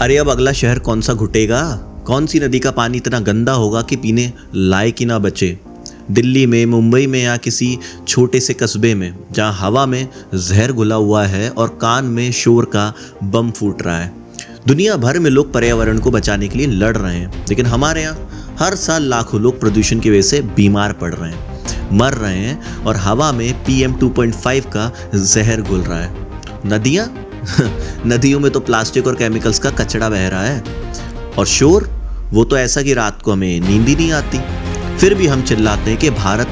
अरे अब अगला शहर कौन सा घुटेगा? कौन सी नदी का पानी इतना गंदा होगा कि पीने लायक ही ना बचे? दिल्ली में, मुंबई में या किसी छोटे से कस्बे में जहाँ हवा में जहर घुला हुआ है और कान में शोर का बम फूट रहा है। दुनिया भर में लोग पर्यावरण को बचाने के लिए लड़ रहे हैं, लेकिन हमारे यहाँ हर साल लाखों लोग प्रदूषण की वजह से बीमार पड़ रहे हैं, मर रहे हैं और हवा में PM 2.5 का जहर घुल रहा है। नदियाँ नदियों में तो प्लास्टिक और केमिकल्स का कचरा बह रहा है। और शोर, वो तो ऐसा कि रात को हमें नींद ही नहीं आती। फिर भी हम चिल्लाते हैं कि भारत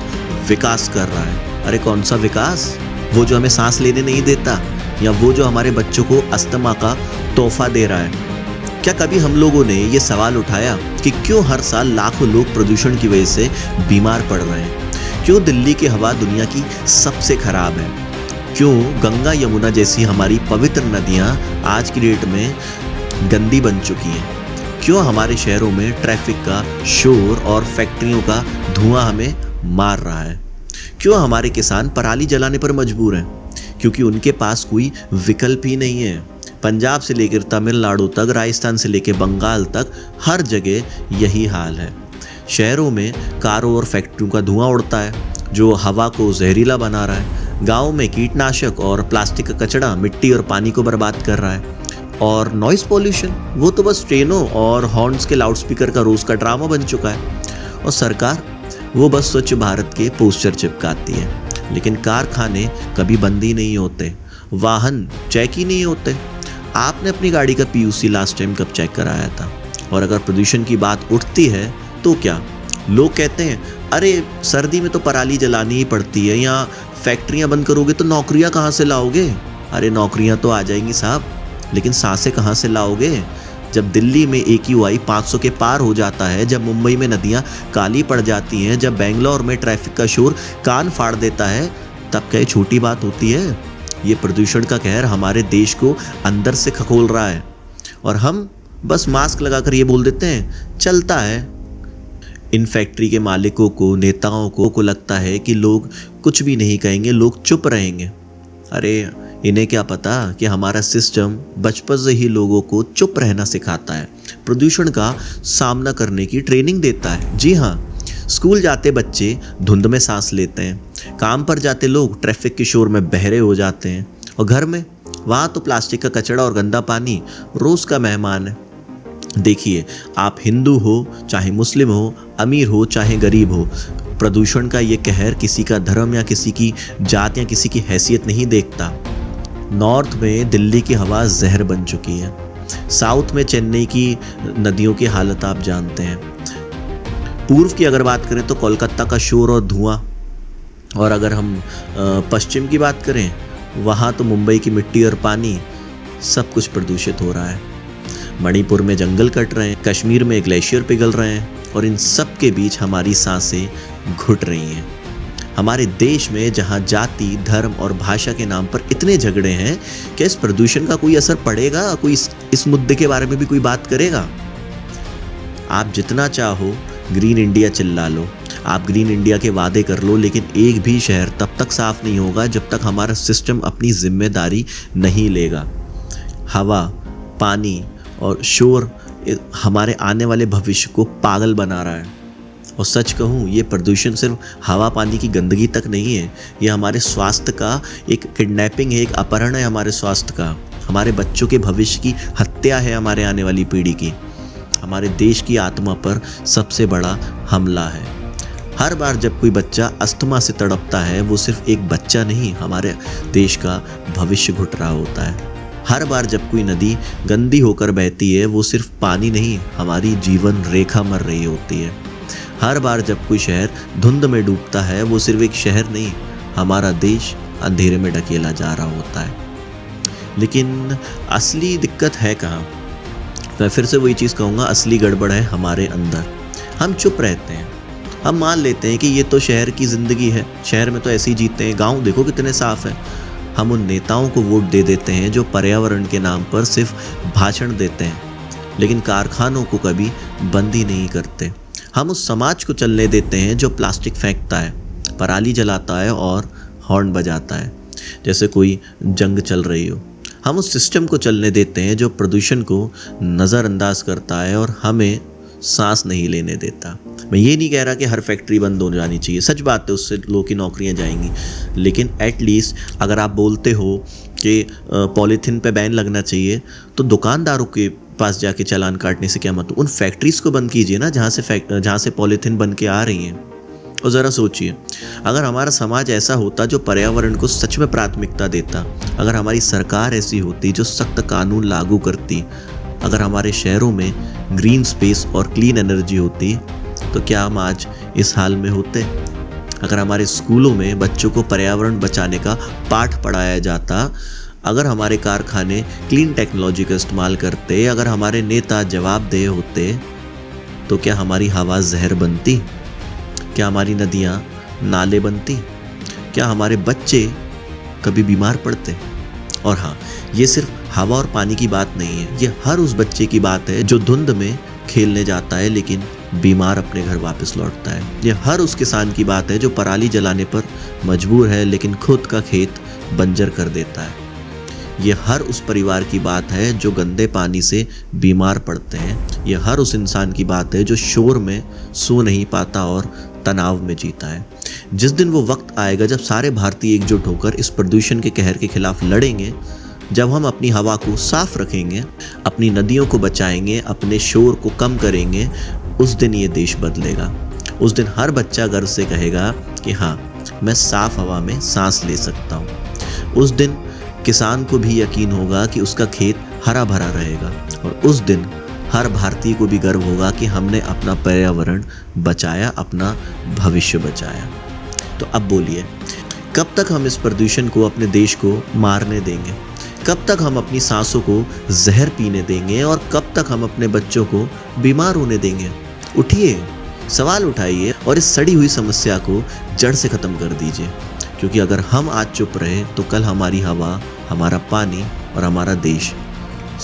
विकास कर रहा है। अरे कौन सा विकास? वो जो हमें सांस लेने नहीं देता, या वो जो हमारे बच्चों को अस्थमा का तोहफा दे रहा है? क्या कभी हम लोगों ने ये सवाल उठाया कि क्यों हर साल लाखों लोग प्रदूषण की वजह से बीमार पड़ रहे हैं? क्यों दिल्ली की हवा दुनिया की सबसे खराब है? क्यों गंगा यमुना जैसी हमारी पवित्र नदियाँ आज की डेट में गंदी बन चुकी हैं? क्यों हमारे शहरों में ट्रैफिक का शोर और फैक्ट्रियों का धुआं हमें मार रहा है? क्यों हमारे किसान पराली जलाने पर मजबूर हैं? क्योंकि उनके पास कोई विकल्प ही नहीं है। पंजाब से लेकर तमिलनाडु तक, राजस्थान से लेकर बंगाल तक, हर जगह यही हाल है। शहरों में कारों और फैक्ट्रियों का धुआं उड़ता है जो हवा को जहरीला बना रहा है। गाँव में कीटनाशक और प्लास्टिक का कचरा मिट्टी और पानी को बर्बाद कर रहा है। और नॉइस पॉल्यूशन, वो तो बस ट्रेनों और हॉर्न्स के लाउडस्पीकर का रोज का ड्रामा बन चुका है। और सरकार, वो बस स्वच्छ भारत के पोस्टर चिपकाती है, लेकिन कारखाने कभी बंद ही नहीं होते, वाहन चेक ही नहीं होते। आपने अपनी गाड़ी का PUC लास्ट टाइम कब चेक कराया था? और अगर प्रदूषण की बात उठती है तो क्या लोग कहते हैं, अरे सर्दी में तो पराली जलानी ही पड़ती है, या फैक्ट्रियां बंद करोगे तो नौकरियां कहाँ से लाओगे? अरे नौकरियां तो आ जाएंगी साहब, लेकिन सांसें कहाँ से लाओगे? जब दिल्ली में AQI 500 के पार हो जाता है, जब मुंबई में नदियाँ काली पड़ जाती हैं, जब बेंगलोर में ट्रैफिक का शोर कान फाड़ देता है, तब क्या ये छोटी बात होती है? ये प्रदूषण का कहर हमारे देश को अंदर से खखोल रहा है और हम बस मास्क लगाकर ये बोल देते हैं, चलता है। इन फैक्ट्री के मालिकों को, नेताओं को लगता है कि लोग कुछ भी नहीं कहेंगे, लोग चुप रहेंगे। अरे इन्हें क्या पता कि हमारा सिस्टम बचपन से ही लोगों को चुप रहना सिखाता है, प्रदूषण का सामना करने की ट्रेनिंग देता है। जी हाँ, स्कूल जाते बच्चे धुंध में सांस लेते हैं, काम पर जाते लोग ट्रैफिक के शोर में बहरे हो जाते हैं, और घर में वहाँ तो प्लास्टिक का कचरा और गंदा पानी रोज का मेहमान है। देखिए, आप हिंदू हो चाहे मुस्लिम हो, अमीर हो चाहे गरीब हो, प्रदूषण का ये कहर किसी का धर्म या किसी की जात या किसी की हैसियत नहीं देखता। नॉर्थ में दिल्ली की हवा जहर बन चुकी है, साउथ में चेन्नई की नदियों की हालत आप जानते हैं, पूर्व की अगर बात करें तो कोलकाता का शोर और धुआं, और अगर हम पश्चिम की बात करें वहाँ तो मुंबई की मिट्टी और पानी, सब कुछ प्रदूषित हो रहा है। मणिपुर में जंगल कट रहे हैं, कश्मीर में ग्लेशियर पिघल रहे हैं, और इन सब के बीच हमारी सांसें घुट रही हैं। हमारे देश में जहाँ जाति, धर्म और भाषा के नाम पर इतने झगड़े हैं, क्या इस प्रदूषण का कोई असर पड़ेगा? कोई इस मुद्दे के बारे में भी कोई बात करेगा? आप जितना चाहो ग्रीन इंडिया चिल्ला लो, आप ग्रीन इंडिया के वादे कर लो, लेकिन एक भी शहर तब तक साफ नहीं होगा जब तक हमारा सिस्टम अपनी जिम्मेदारी नहीं लेगा। हवा, पानी और शोर हमारे आने वाले भविष्य को पागल बना रहा है। और सच कहूँ, ये प्रदूषण सिर्फ हवा पानी की गंदगी तक नहीं है, ये हमारे स्वास्थ्य का एक किडनैपिंग है, एक अपहरण है हमारे स्वास्थ्य का, हमारे बच्चों के भविष्य की हत्या है, हमारे आने वाली पीढ़ी की, हमारे देश की आत्मा पर सबसे बड़ा हमला है। हर बार जब कोई बच्चा अस्थमा से तड़पता है, वो सिर्फ एक बच्चा नहीं, हमारे देश का भविष्य घुट रहा होता है। हर बार जब कोई नदी गंदी होकर बहती है, वो सिर्फ पानी नहीं, हमारी जीवन रेखा मर रही होती है। हर बार जब कोई शहर धुंध में डूबता है, वो सिर्फ एक शहर नहीं, हमारा देश अंधेरे में ढकेला जा रहा होता है। लेकिन असली दिक्कत है कहाँ? मैं फिर से वही चीज़ कहूँगा, असली गड़बड़ है हमारे अंदर। हम चुप रहते हैं, हम मान लेते हैं कि ये तो शहर की ज़िंदगी है, शहर में तो ऐसे ही जीते हैं, गाँव देखो कितने साफ़ हैं। हम उन नेताओं को वोट दे देते हैं जो पर्यावरण के नाम पर सिर्फ भाषण देते हैं, लेकिन कारखानों को कभी बंद ही नहीं करते। हम उस समाज को चलने देते हैं जो प्लास्टिक फेंकता है, पराली जलाता है और हॉर्न बजाता है जैसे कोई जंग चल रही हो। हम उस सिस्टम को चलने देते हैं जो प्रदूषण को नज़रअंदाज करता है और हमें सांस नहीं लेने देता। मैं ये नहीं कह रहा कि हर फैक्ट्री बंद हो जानी चाहिए, सच बात है, उससे लोगों की नौकरियां जाएंगी, लेकिन एटलीस्ट अगर आप बोलते हो कि पॉलीथीन पे बैन लगना चाहिए, तो दुकानदारों के पास जाके चालान काटने से क्या मतलब, उन फैक्ट्रीज़ को बंद कीजिए ना जहाँ से पॉलीथीन बन के आ रही हैं। और ज़रा सोचिए, अगर हमारा समाज ऐसा होता जो पर्यावरण को सच में प्राथमिकता देता, अगर हमारी सरकार ऐसी होती जो सख्त कानून लागू करती, अगर हमारे शहरों में ग्रीन स्पेस और क्लीन एनर्जी होती, तो क्या हम आज इस हाल में होते? अगर हमारे स्कूलों में बच्चों को पर्यावरण बचाने का पाठ पढ़ाया जाता, अगर हमारे कारखाने क्लीन टेक्नोलॉजी का इस्तेमाल करते, अगर हमारे नेता जवाबदेह होते, तो क्या हमारी हवा जहर बनती? क्या हमारी नदियाँ नाले बनती? क्या हमारे बच्चे कभी बीमार पड़ते? और हाँ, ये सिर्फ हवा और पानी की बात नहीं है, ये हर उस बच्चे की बात है जो धुंध में खेलने जाता है लेकिन बीमार अपने घर वापस लौटता है। ये हर उस किसान की बात है जो पराली जलाने पर मजबूर है लेकिन खुद का खेत बंजर कर देता है। ये हर उस परिवार की बात है जो गंदे पानी से बीमार पड़ते हैं। ये हर उस इंसान की बात है जो शोर में सो नहीं पाता और तनाव में जीता है। जिस दिन वो वक्त आएगा जब सारे भारतीय एकजुट होकर इस प्रदूषण के कहर के खिलाफ लड़ेंगे, जब हम अपनी हवा को साफ रखेंगे, अपनी नदियों को बचाएंगे, अपने शोर को कम करेंगे, उस दिन ये देश बदलेगा। उस दिन हर बच्चा गर्व से कहेगा कि हाँ, मैं साफ हवा में सांस ले सकता हूँ। उस दिन किसान को भी यकीन होगा कि उसका खेत हरा भरा रहेगा, और उस दिन हर भारतीय को भी गर्व होगा कि हमने अपना पर्यावरण बचाया, अपना भविष्य बचाया। तो अब बोलिए, कब तक हम इस प्रदूषण को अपने देश को मारने देंगे? कब तक हम अपनी सांसों को जहर पीने देंगे? और कब तक हम अपने बच्चों को बीमार होने देंगे? उठिए, सवाल उठाइए और इस सड़ी हुई समस्या को जड़ से ख़त्म कर दीजिए, क्योंकि अगर हम आज चुप रहे तो कल हमारी हवा, हमारा पानी और हमारा देश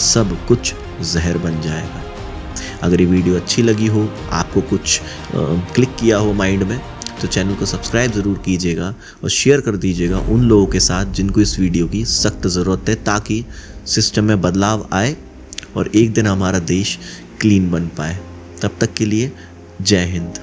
सब कुछ जहर बन जाएगा। अगर ये वीडियो अच्छी लगी हो, आपको कुछ क्लिक किया हो माइंड में, तो चैनल को सब्सक्राइब ज़रूर कीजिएगा और शेयर कर दीजिएगा उन लोगों के साथ जिनको इस वीडियो की सख्त ज़रूरत है, ताकि सिस्टम में बदलाव आए और एक दिन हमारा देश क्लीन बन पाए। तब तक के लिए जय हिंद।